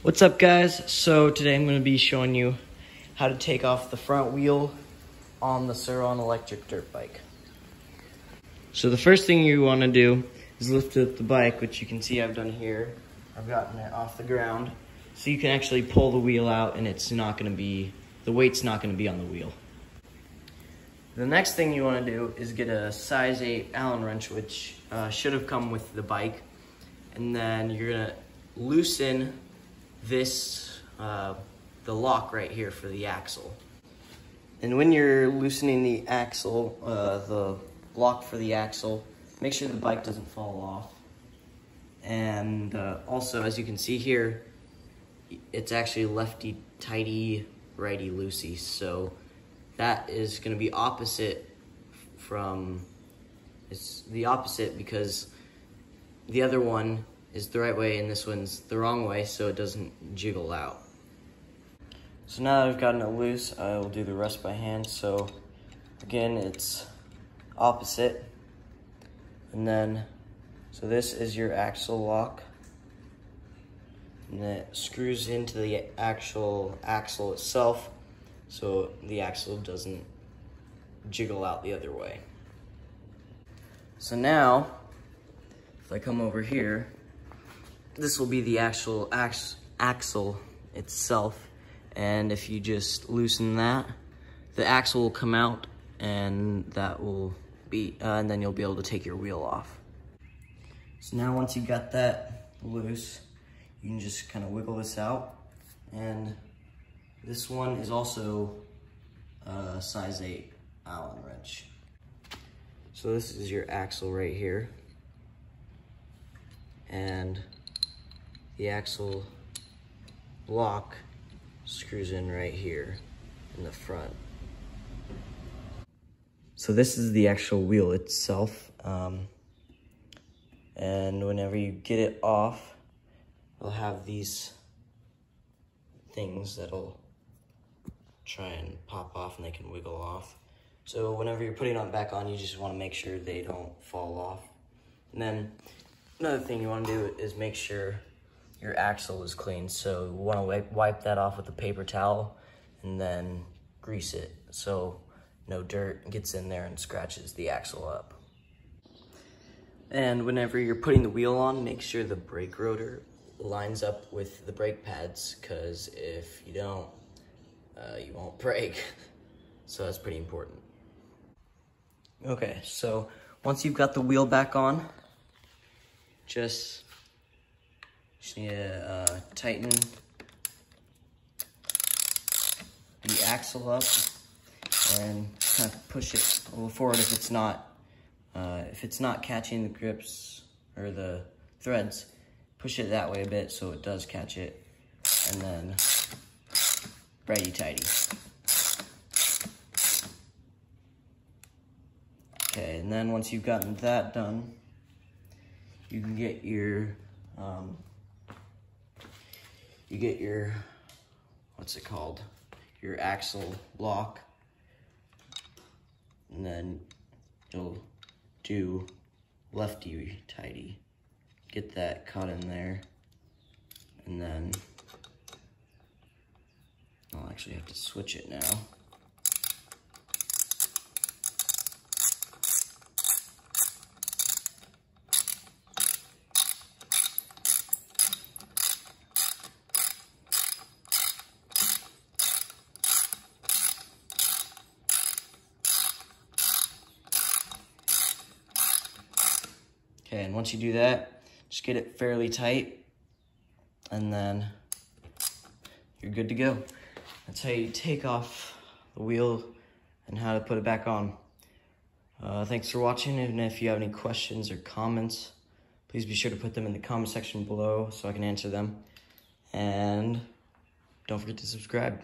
What's up, guys? So today I'm going to be showing you how to take off the front wheel on the Sur-Ron electric dirt bike. So the first thing you want to do is lift up the bike, which you can see I've done here. I've gotten it off the ground, so you can actually pull the wheel out and it's not going to be, the weight's not going to be on the wheel. The next thing you want to do is get a size 8 Allen wrench, which should have come with the bike, and then you're going to loosen this, the lock right here for the axle. And when you're loosening the axle, the lock for the axle, make sure the bike doesn't fall off. And also, as you can see here, it's actually lefty tighty, righty loosey. So that is going to be opposite from, it's the opposite because the other one is the right way and this one's the wrong way, so it doesn't jiggle out. So now that I've gotten it loose, I will do the rest by hand. So again, it's opposite. And then, so this is your axle lock. And then it screws into the actual axle itself, so the axle doesn't jiggle out the other way. So now, if I come over here, this will be the actual axle itself, and if you just loosen that, the axle will come out, and that will be, and then you'll be able to take your wheel off. So now once you got that loose, you can just kind of wiggle this out, and this one is also a size 8 Allen wrench. So this is your axle right here, and the axle lock screws in right here in the front. So this is the actual wheel itself, and whenever you get it off, it'll have these things that'll try and pop off and they can wiggle off. So whenever you're putting it back on, you just want to make sure they don't fall off. And then another thing you want to do is make sure your axle is clean. So you want to wipe that off with a paper towel and then grease it so no dirt gets in there and scratches the axle up. And whenever you're putting the wheel on, make sure the brake rotor lines up with the brake pads, because if you don't, you won't brake. So that's pretty important. Okay, so once you've got the wheel back on, just need to tighten the axle up and kind of push it a little forward if it's not catching the grips or the threads. Push it that way a bit so it does catch it, and then righty-tighty. Okay, and then once you've gotten that done, you can get your, what's it called? Your axle lock, and then you'll do lefty-tighty. Get that cut in there, and then I'll actually have to switch it now. Okay, and once you do that, just get it fairly tight, and then you're good to go. That's how you take off the wheel and how to put it back on. Thanks for watching, and if you have any questions or comments, please be sure to put them in the comment section below so I can answer them. And don't forget to subscribe.